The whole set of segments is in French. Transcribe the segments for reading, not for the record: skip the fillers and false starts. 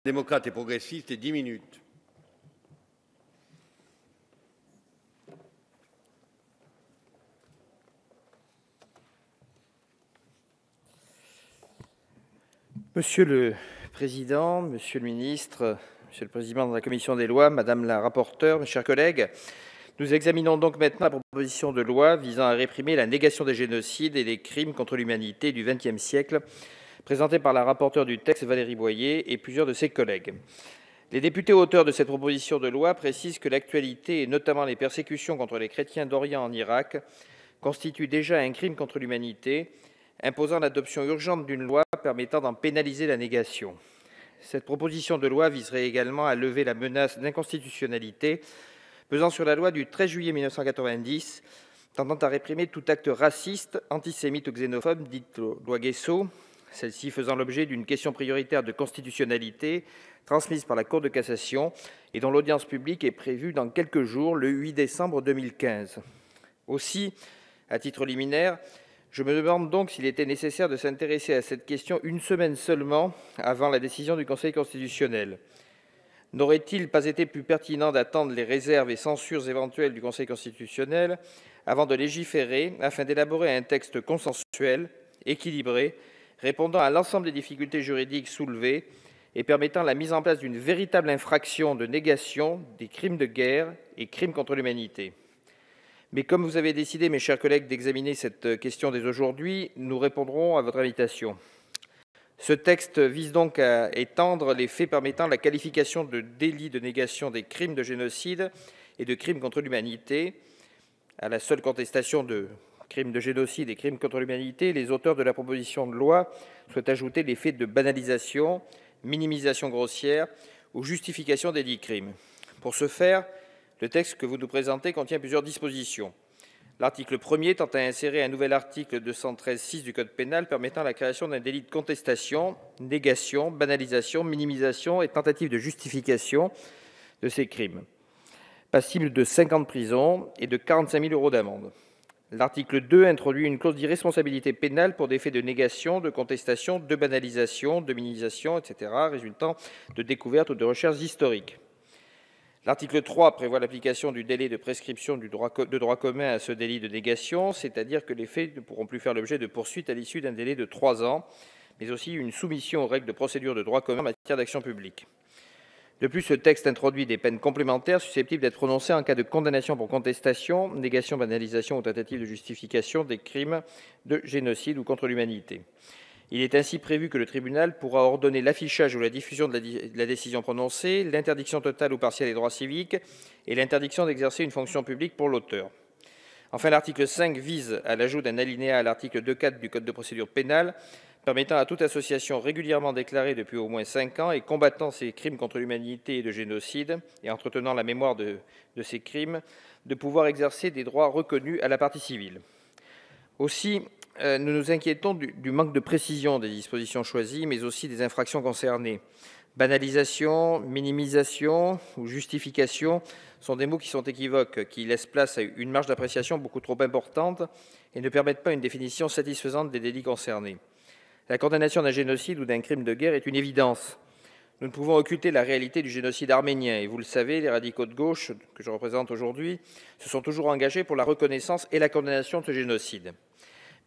Démocrates et progressistes et 10 minutes. Monsieur le Président, Monsieur le Ministre, Monsieur le Président de la Commission des lois, Madame la rapporteure, mes chers collègues, nous examinons donc maintenant la proposition de loi visant à réprimer la négation des génocides et des crimes contre l'humanité du XXe siècle, présentée par la rapporteure du texte, Valérie Boyer, et plusieurs de ses collègues. Les députés auteurs de cette proposition de loi précisent que l'actualité, et notamment les persécutions contre les chrétiens d'Orient en Irak, constituent déjà un crime contre l'humanité, imposant l'adoption urgente d'une loi permettant d'en pénaliser la négation. Cette proposition de loi viserait également à lever la menace d'inconstitutionnalité pesant sur la loi du 13 juillet 1990, tendant à réprimer tout acte raciste, antisémite ou xénophobe, dite loi Guesso, celle-ci faisant l'objet d'une question prioritaire de constitutionnalité transmise par la Cour de cassation et dont l'audience publique est prévue dans quelques jours, le 8 décembre 2015. Aussi, à titre liminaire, je me demande donc s'il était nécessaire de s'intéresser à cette question une semaine seulement avant la décision du Conseil constitutionnel. N'aurait-il pas été plus pertinent d'attendre les réserves et censures éventuelles du Conseil constitutionnel avant de légiférer, afin d'élaborer un texte consensuel, équilibré, répondant à l'ensemble des difficultés juridiques soulevées et permettant la mise en place d'une véritable infraction de négation des crimes de guerre et crimes contre l'humanité? Mais comme vous avez décidé, mes chers collègues, d'examiner cette question dès aujourd'hui, nous répondrons à votre invitation. Ce texte vise donc à étendre les faits permettant la qualification de délit de négation des crimes de génocide et de crimes contre l'humanité. À la seule contestation de crimes de génocide et crimes contre l'humanité, les auteurs de la proposition de loi souhaitent ajouter les faits de banalisation, minimisation grossière ou justification des dits crimes. Pour ce faire, le texte que vous nous présentez contient plusieurs dispositions. L'article 1er tend à insérer un nouvel article 213.6 du Code pénal permettant la création d'un délit de contestation, négation, banalisation, minimisation et tentative de justification de ces crimes, passible de 5 ans de prison et de 45 000 € d'amende. L'article 2 introduit une clause d'irresponsabilité pénale pour des faits de négation, de contestation, de banalisation, de minimisation, etc., résultant de découvertes ou de recherches historiques. L'article 3 prévoit l'application du délai de prescription de droit commun à ce délit de négation, c'est-à-dire que les faits ne pourront plus faire l'objet de poursuites à l'issue d'un délai de 3 ans, mais aussi une soumission aux règles de procédure de droit commun en matière d'action publique. De plus, ce texte introduit des peines complémentaires susceptibles d'être prononcées en cas de condamnation pour contestation, négation, banalisation ou tentative de justification des crimes de génocide ou contre l'humanité. Il est ainsi prévu que le tribunal pourra ordonner l'affichage ou la diffusion de la décision prononcée, l'interdiction totale ou partielle des droits civiques et l'interdiction d'exercer une fonction publique pour l'auteur. Enfin, l'article 5 vise à l'ajout d'un alinéa à l'article 2.4 du Code de procédure pénale permettant à toute association régulièrement déclarée depuis au moins 5 ans et combattant ces crimes contre l'humanité et de génocide et entretenant la mémoire de ces crimes de pouvoir exercer des droits reconnus à la partie civile. Aussi, nous nous inquiétons du manque de précision des dispositions choisies, mais aussi des infractions concernées. Banalisation, minimisation ou justification sont des mots qui sont équivoques, qui laissent place à une marge d'appréciation beaucoup trop importante et ne permettent pas une définition satisfaisante des délits concernés. La condamnation d'un génocide ou d'un crime de guerre est une évidence. Nous ne pouvons occulter la réalité du génocide arménien, et vous le savez, les radicaux de gauche que je représente aujourd'hui se sont toujours engagés pour la reconnaissance et la condamnation de ce génocide.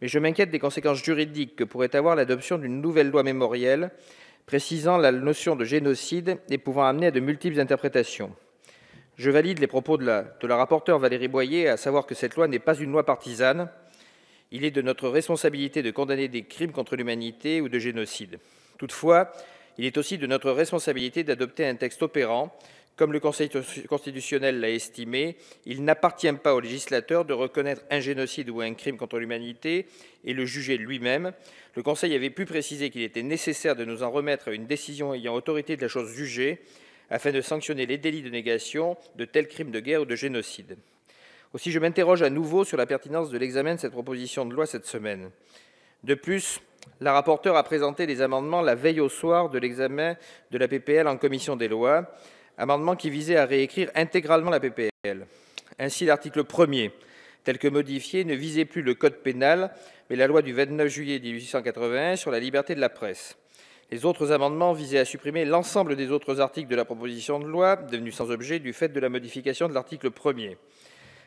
Mais je m'inquiète des conséquences juridiques que pourrait avoir l'adoption d'une nouvelle loi mémorielle précisant la notion de génocide et pouvant amener à de multiples interprétations. Je valide les propos de la rapporteure Valérie Boyer, à savoir que cette loi n'est pas une loi partisane. Il est de notre responsabilité de condamner des crimes contre l'humanité ou de génocide. Toutefois, il est aussi de notre responsabilité d'adopter un texte opérant. Comme le Conseil constitutionnel l'a estimé, il n'appartient pas au législateur de reconnaître un génocide ou un crime contre l'humanité et le juger lui-même. Le Conseil avait pu préciser qu'il était nécessaire de nous en remettre à une décision ayant autorité de la chose jugée afin de sanctionner les délits de négation de tels crimes de guerre ou de génocide. Aussi, je m'interroge à nouveau sur la pertinence de l'examen de cette proposition de loi cette semaine. De plus, la rapporteure a présenté des amendements la veille au soir de l'examen de la PPL en commission des lois, amendement qui visait à réécrire intégralement la PPL. Ainsi, l'article 1er, tel que modifié, ne visait plus le code pénal, mais la loi du 29 juillet 1881 sur la liberté de la presse. Les autres amendements visaient à supprimer l'ensemble des autres articles de la proposition de loi, devenus sans objet du fait de la modification de l'article 1er.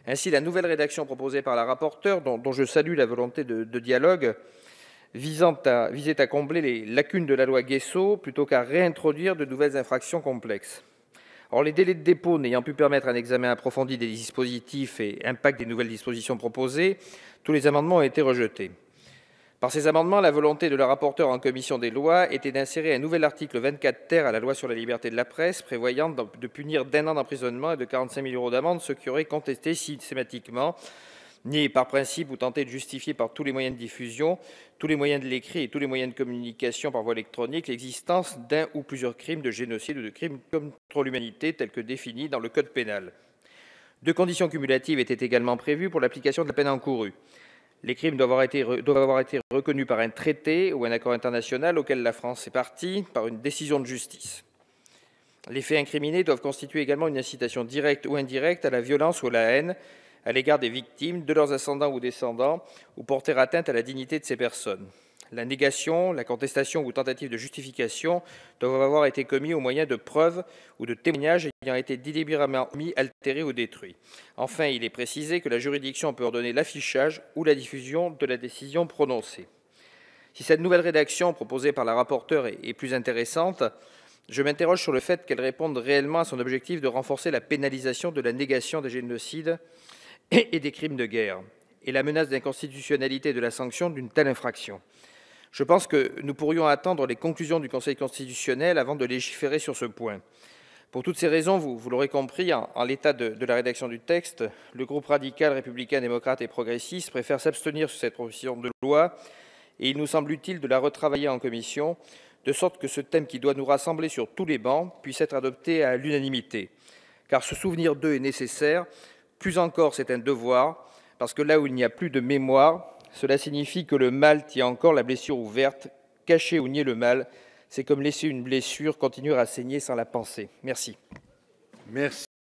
Ainsi, la nouvelle rédaction proposée par la rapporteure, dont je salue la volonté de dialogue, visait à combler les lacunes de la loi Guessot plutôt qu'à réintroduire de nouvelles infractions complexes. Or, les délais de dépôt n'ayant pu permettre un examen approfondi des dispositifs et impact des nouvelles dispositions proposées, tous les amendements ont été rejetés. Par ces amendements, la volonté de la rapporteure en commission des lois était d'insérer un nouvel article 24 ter à la loi sur la liberté de la presse, prévoyant de punir d'1 an d'emprisonnement et de 45 000 € d'amende ceux qui auraient contesté systématiquement, nié par principe ou tenté de justifier par tous les moyens de diffusion, tous les moyens de l'écrit et tous les moyens de communication par voie électronique l'existence d'un ou plusieurs crimes de génocide ou de crimes contre l'humanité tels que définis dans le Code pénal. 2 conditions cumulatives étaient également prévues pour l'application de la peine encourue. Les crimes doivent avoir été reconnus par un traité ou un accord international auquel la France est partie par une décision de justice. Les faits incriminés doivent constituer également une incitation directe ou indirecte à la violence ou à la haine à l'égard des victimes, de leurs ascendants ou descendants, ou porter atteinte à la dignité de ces personnes. La négation, la contestation ou tentative de justification doivent avoir été commis au moyen de preuves ou de témoignages ayant été délibérément omis, altérés ou détruits. Enfin, il est précisé que la juridiction peut ordonner l'affichage ou la diffusion de la décision prononcée. Si cette nouvelle rédaction proposée par la rapporteure est plus intéressante, je m'interroge sur le fait qu'elle réponde réellement à son objectif de renforcer la pénalisation de la négation des génocides et des crimes de guerre, et la menace d'inconstitutionnalité de la sanction d'une telle infraction. Je pense que nous pourrions attendre les conclusions du Conseil constitutionnel avant de légiférer sur ce point. Pour toutes ces raisons, vous l'aurez compris, en l'état de la rédaction du texte, le groupe radical, républicain, démocrate et progressiste préfère s'abstenir sur cette proposition de loi, et il nous semble utile de la retravailler en commission, de sorte que ce thème qui doit nous rassembler sur tous les bancs puisse être adopté à l'unanimité. Car se souvenir d'eux est nécessaire, plus encore c'est un devoir, parce que là où il n'y a plus de mémoire, cela signifie que le mal tient encore la blessure ouverte. Cacher ou nier le mal, c'est comme laisser une blessure continuer à saigner sans la penser. Merci. Merci.